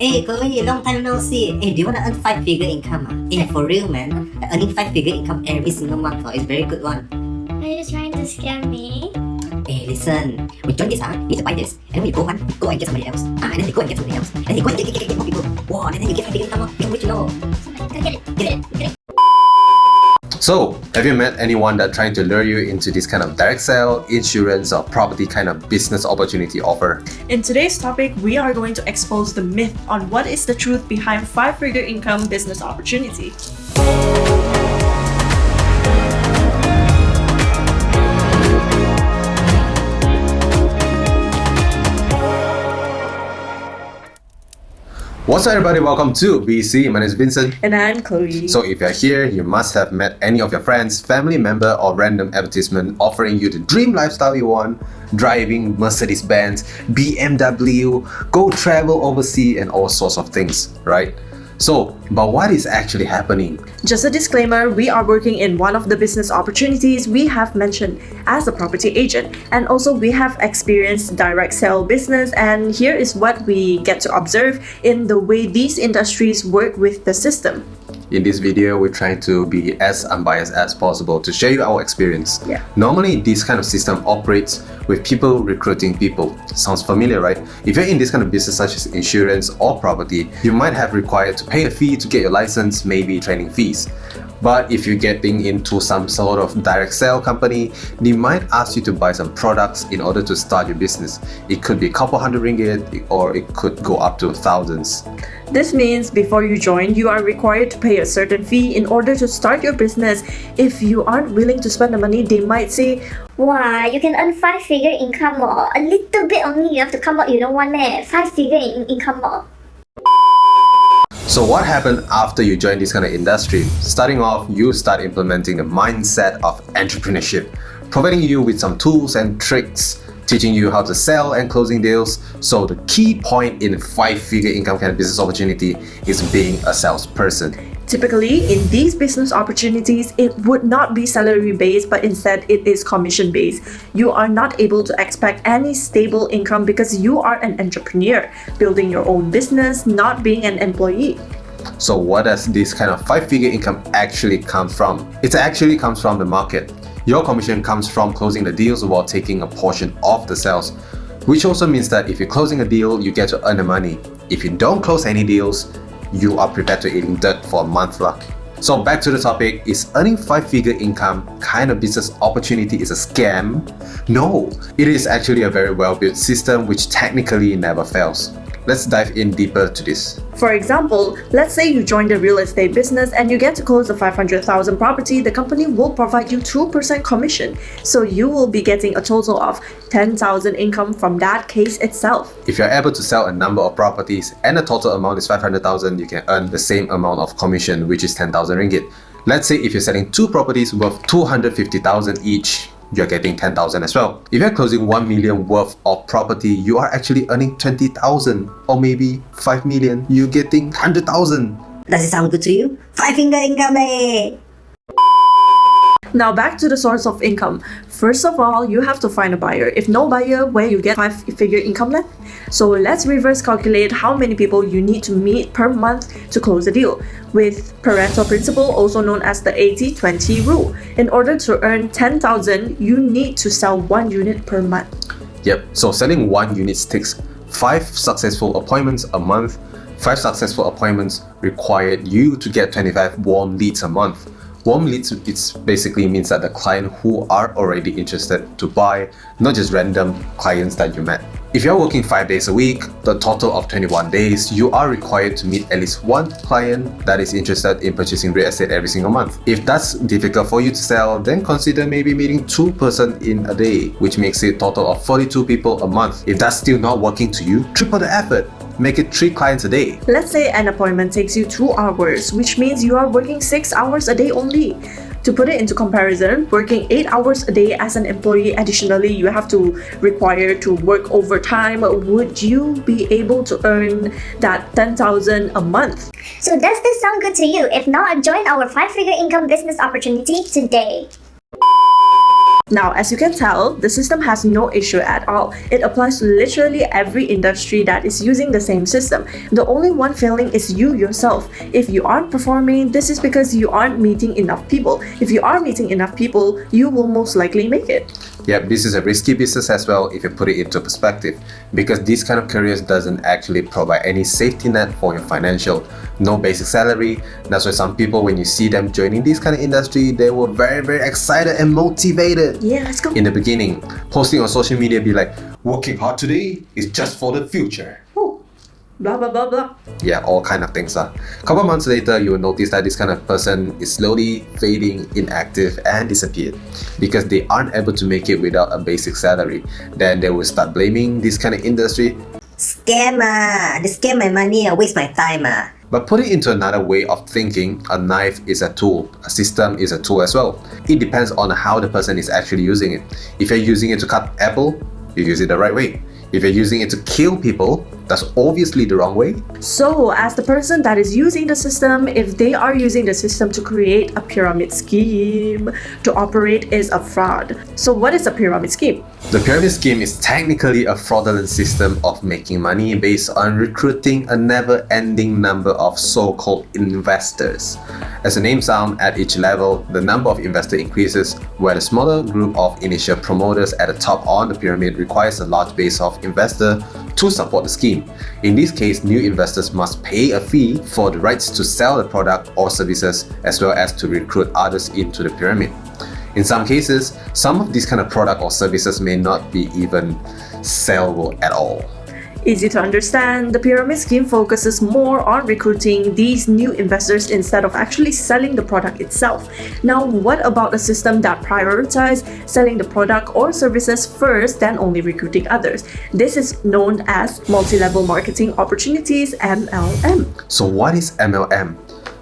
Hey Chloe, long time no see. Hey, do you wanna earn 5-figure income? Hey, for real man. Earning 5-figure income every single month is very good one. Are you trying to scam me? Hey, listen. When you join this, you need to buy this. And then when you go one, go and get somebody else. And then you go and get somebody else. And then you go and get more people. Wow, and then you get 5-figure income. Become rich, you know. Get it. So, have you met anyone that trying to lure you into this kind of direct sale, insurance, or property kind of business opportunity offer? In today's topic, we are going to expose the myth on what is the truth behind 5-figure income business opportunity. What's up everybody, welcome to VC. My name is Vincent. And I'm Chloe. So if you're here, you must have met any of your friends, family member, or random advertisement offering you the dream lifestyle you want, driving Mercedes-Benz, BMW, go travel overseas, and all sorts of things, right? So, but what is actually happening? Just a disclaimer, we are working in one of the business opportunities we have mentioned as a property agent, and also we have experienced direct sale business, and here is what we get to observe in the way these industries work with the system. In this video, we're trying to be as unbiased as possible to share you our experience. Yeah. Normally, this kind of system operates with people recruiting people. Sounds familiar, right? If you're in this kind of business such as insurance or property, you might have required to pay a fee to get your license, maybe training fees. But if you're getting into some sort of direct sale company, they might ask you to buy some products in order to start your business. It could be a couple hundred ringgit or it could go up to thousands. This means before you join, you are required to pay a certain fee in order to start your business. If you aren't willing to spend the money, they might say, Wow, you can earn 5-figure income more. A little bit only you have to come out, you don't want it. 5-figure income more. So what happened after you join this kind of industry? Starting off, you start implementing the mindset of entrepreneurship, providing you with some tools and tricks, teaching you how to sell and closing deals. So the key point in 5-figure income kind of business opportunity is being a salesperson. typically, in these business opportunities, it would not be salary-based, but instead it is commission-based. You are not able to expect any stable income because you are an entrepreneur, building your own business, not being an employee. So what does this kind of 5-figure income actually come from? It actually comes from the market. Your commission comes from closing the deals while taking a portion of the sales, which also means that if you're closing a deal, you get to earn the money. If you don't close any deals, you are prepared to eating dirt for a month. So back to the topic, is earning 5-figure income kind of business opportunity is a scam? No, it is actually a very well-built system which technically never fails. Let's dive in deeper to this. For example, let's say you join the real estate business and you get to close a 500,000 property, the company will provide you 2% commission. So you will be getting a total of 10,000 income from that case itself. If you're able to sell a number of properties and the total amount is 500,000, you can earn the same amount of commission, which is 10,000 ringgit. Let's say if you're selling 2 properties worth 250,000 each, you're getting 10,000 as well. If you're closing 1 million worth of property, you are actually earning 20,000, or maybe 5 million, you're getting 100,000. Does it sound good to you? 5-figure income, eh? Now back to the source of income. First of all, you have to find a buyer. If no buyer, where you get 5-figure income then? So let's reverse calculate how many people you need to meet per month to close a deal. With Pareto Principle, also known as the 80-20 rule. In order to earn 10,000, you need to sell 1 unit per month. Yep, so selling 1 unit takes 5 successful appointments a month. 5 successful appointments required you to get 25 warm leads a month. Warm leads, it basically means that the client who are already interested to buy, not just random clients that you met. If you're working 5 days a week, the total of 21 days, you are required to meet at least 1 client that is interested in purchasing real estate every single month. If that's difficult for you to sell, then consider maybe meeting 2 persons in a day, which makes it a total of 42 people a month. If that's still not working to you, triple the effort. Make it 3 clients a day. Let's say an appointment takes you 2 hours, which means you are working 6 hours a day only. To put it into comparison, working 8 hours a day as an employee, additionally, you have to require to work overtime. Would you be able to earn that 10,000 a month? So does this sound good to you? If not, join our 5-figure income business opportunity today. Now, as you can tell, the system has no issue at all. It applies to literally every industry that is using the same system. The only one failing is you yourself. If you aren't performing, this is because you aren't meeting enough people. If you are meeting enough people, you will most likely make it. Yep, this is a risky business as well if you put it into perspective, because this kind of careers doesn't actually provide any safety net for your financial, no basic salary. That's why some people, when you see them joining this kind of industry, they were very excited and motivated. Yeah, let's go. In the beginning, posting on social media be like, working hard today is just for the future. Blah blah blah blah. Yeah, all kind of things. Couple months later, you will notice that this kind of person is slowly fading, inactive, and disappeared because they aren't able to make it without a basic salary. Then they will start blaming this kind of industry. Scam they scam my money, waste my time But put it into another way of thinking, a knife is a tool, a system is a tool as well. It depends on how the person is actually using it. If you're using it to cut apple, you use it the right way. If you're using it to kill people, that's obviously the wrong way. So, as the person that is using the system, if they are using the system to create a pyramid scheme, to operate is a fraud. So, what is a pyramid scheme? The pyramid scheme is technically a fraudulent system of making money based on recruiting a never-ending number of so-called investors. As the name sounds, at each level, the number of investors increases, where the smaller group of initial promoters at the top on the pyramid requires a large base of investors to support the scheme. In this case, new investors must pay a fee for the rights to sell the product or services, as well as to recruit others into the pyramid. In some cases, some of these kind of product or services may not be even sellable at all. Easy to understand, the pyramid scheme focuses more on recruiting these new investors instead of actually selling the product itself. Now, what about a system that prioritizes selling the product or services first, then only recruiting others? This is known as multi-level marketing opportunities, MLM. So what is MLM?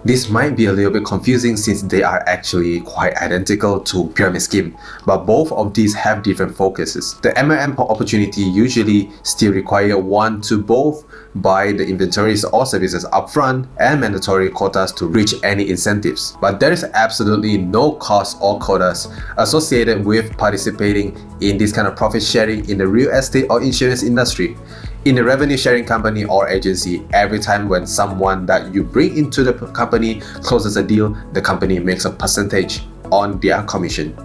This might be a little bit confusing since they are actually quite identical to pyramid scheme, but both of these have different focuses. The MLM opportunity usually still require one to both buy the inventories or services upfront and mandatory quotas to reach any incentives. But there is absolutely no cost or quotas associated with participating in this kind of profit sharing in the real estate or insurance industry. In the revenue sharing company or agency, every time when someone that you bring into the company closes a deal, the company makes a percentage on their commission.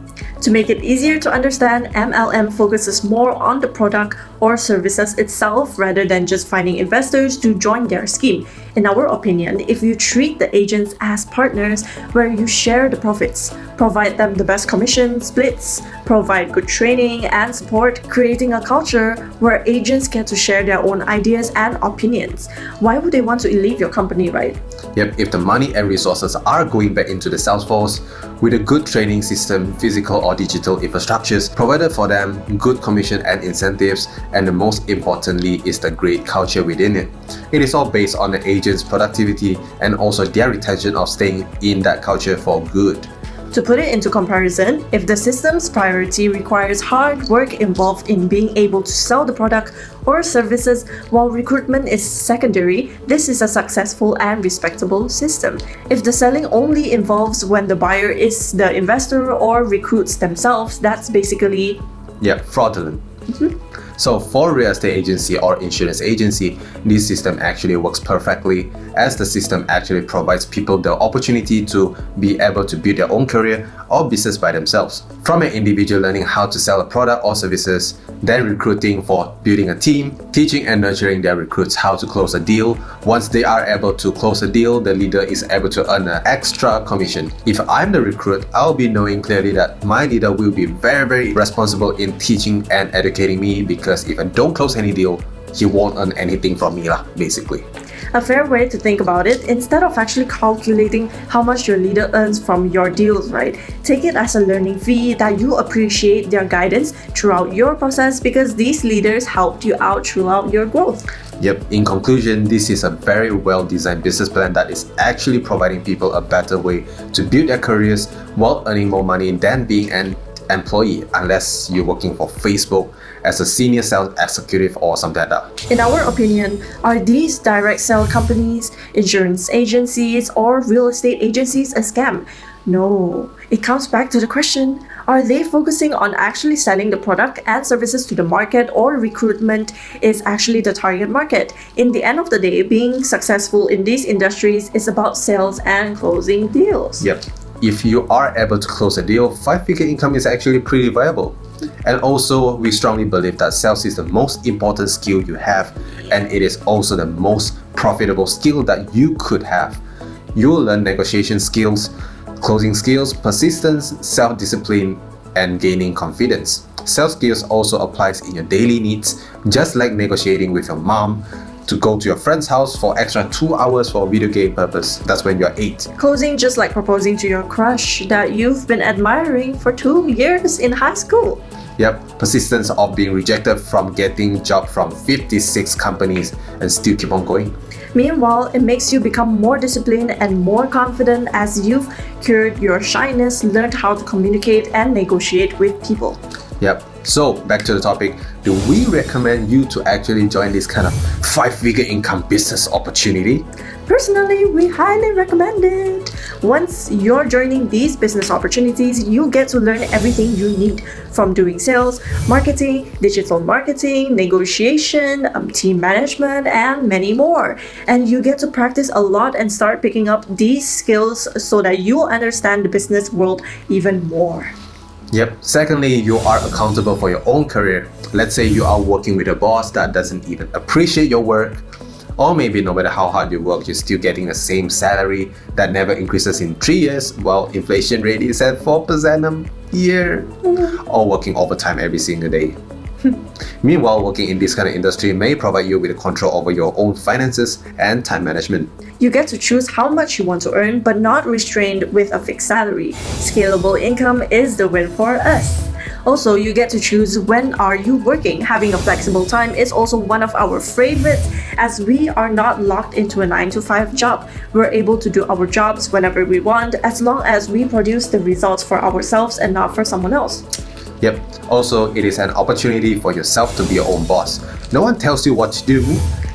To make it easier to understand, MLM focuses more on the product or services itself rather than just finding investors to join their scheme. In our opinion, if you treat the agents as partners where you share the profits, provide them the best commission splits, provide good training and support, creating a culture where agents get to share their own ideas and opinions, why would they want to leave your company, right? Yep, if the money and resources are going back into the sales force, with a good training system, physical or digital infrastructures provided for them, good commission and incentives, and the most importantly is the great culture within it. It is all based on the agent's productivity and also their retention of staying in that culture for good. To put it into comparison, if the system's priority requires hard work involved in being able to sell the product or services while recruitment is secondary, this is a successful and respectable system. If the selling only involves when the buyer is the investor or recruits themselves, that's basically fraudulent. So for real estate agency or insurance agency, this system actually works perfectly, as the system actually provides people the opportunity to be able to build their own career or business by themselves. From an individual learning how to sell a product or services, then recruiting for building a team, teaching and nurturing their recruits how to close a deal. Once they are able to close a deal, the leader is able to earn an extra commission. If I'm the recruit, I'll be knowing clearly that my leader will be very responsible in teaching and educating me, because if I don't close any deal, he won't earn anything from me basically. a fair way to think about it. Instead of actually calculating how much your leader earns from your deals, right? Take it as a learning fee that you appreciate their guidance throughout your process, because these leaders helped you out throughout your growth. Yep, in conclusion, this is a very well-designed business plan that is actually providing people a better way to build their careers while earning more money than being an employee, unless you're working for Facebook as a senior sales executive or something like that. In our opinion, are these direct sell companies, insurance agencies, or real estate agencies a scam? No. It comes back to the question, Are they focusing on actually selling the product and services to the market, or recruitment is actually the target market? In the end of the day, being successful in these industries is about sales and closing deals. Yep. If you are able to close a deal, 5-figure income is actually pretty viable. And also, we strongly believe that sales is the most important skill you have, and it is also the most profitable skill that you could have. You will learn negotiation skills, closing skills, persistence, self-discipline, and gaining confidence. Sales skills also applies in your daily needs, just like negotiating with your mom to go to your friend's house for extra 2 hours for video game purpose. That's when you're 8. Closing just like proposing to your crush that you've been admiring for 2 years in high school. Yep, persistence of being rejected from getting job from 56 companies and still keep on going. Meanwhile, it makes you become more disciplined and more confident as you've cured your shyness, learned how to communicate and negotiate with people. Yep. So back to the topic, do we recommend you to actually join this kind of 5-figure income business opportunity? Personally, we highly recommend it. Once you're joining these business opportunities, you get to learn everything you need, from doing sales, marketing, digital marketing, negotiation, team management, and many more. And you get to practice a lot and start picking up these skills so that you'll understand the business world even more. Yep. Secondly, you are accountable for your own career. Let's say you are working with a boss that doesn't even appreciate your work, or maybe no matter how hard you work, you're still getting the same salary that never increases in 3 years while inflation rate is at 4% a year, or working overtime every single day. Meanwhile, working in this kind of industry may provide you with control over your own finances and time management. You get to choose how much you want to earn, but not restrained with a fixed salary. Scalable income is the win for us. Also, you get to choose when are you working. Having a flexible time is also one of our favorites, as we are not locked into a 9-to-5 job. We're able to do our jobs whenever we want, as long as we produce the results for ourselves and not for someone else. Yep. Also, it is an opportunity for yourself to be your own boss. No one tells you what to do,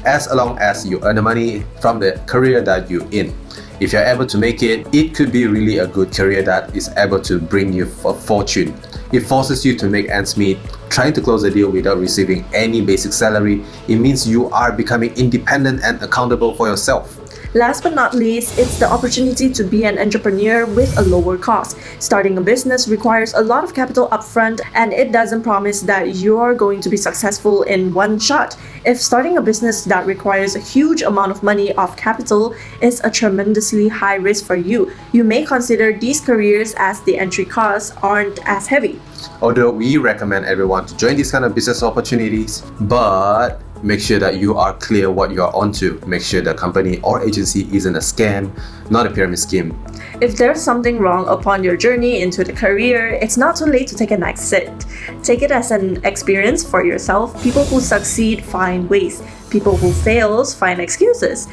as long as you earn the money from the career that you're in. If you're able to make it, it could be really a good career that is able to bring you a fortune. It forces you to make ends meet. Trying to close a deal without receiving any basic salary, it means you are becoming independent and accountable for yourself. Last but not least, it's the opportunity to be an entrepreneur with a lower cost. Starting a business requires a lot of capital upfront, and it doesn't promise that you're going to be successful in one shot. If starting a business that requires a huge amount of money of capital is a tremendously high risk for you, you may consider these careers as the entry costs aren't as heavy. Although we recommend everyone to join these kind of business opportunities, but make sure that you are clear what you are onto. Make sure the company or agency isn't a scam, not a pyramid scheme. If there's something wrong upon your journey into the career, it's not too late to take an exit. Take it as an experience for yourself. People who succeed find ways. People who fail find excuses.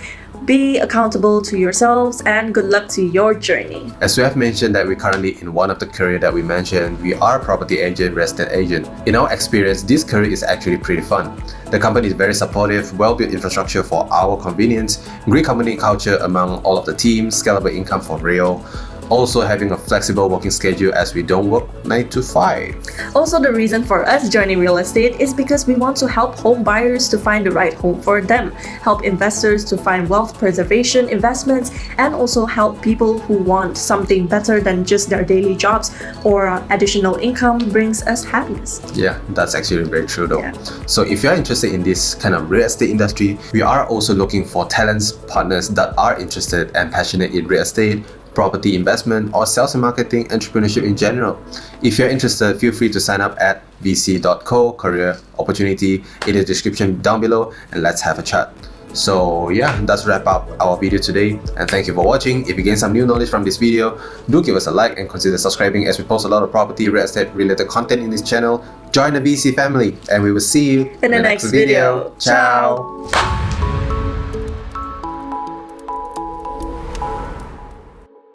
Be accountable to yourselves, and good luck to your journey. As we have mentioned that we're currently in one of the career that we mentioned, we are a property agent, real estate agent. In our experience, this career is actually pretty fun. The company is very supportive, well-built infrastructure for our convenience, great company culture among all of the teams, scalable income for real. Also having a flexible working schedule as we don't work 9 to 5. Also, the reason for us joining real estate is because we want to help home buyers to find the right home for them, help investors to find wealth preservation investments, and also help people who want something better than just their daily jobs or additional income brings us happiness. Yeah, that's actually very true though. Yeah. So if you're interested in this kind of real estate industry, we are also looking for talents, partners that are interested and passionate in real estate, property investment, or sales and marketing, entrepreneurship in general. If you're interested, feel free to sign up at VC.co career opportunity in the description down below, and let's have a chat. So yeah, that's wrap up our video today, and thank you for watching. If you gain some new knowledge from this video, do give us a like and consider subscribing, as we post a lot of property, real estate related content in this channel. Join the VC family, and we will see you In the next video. Ciao.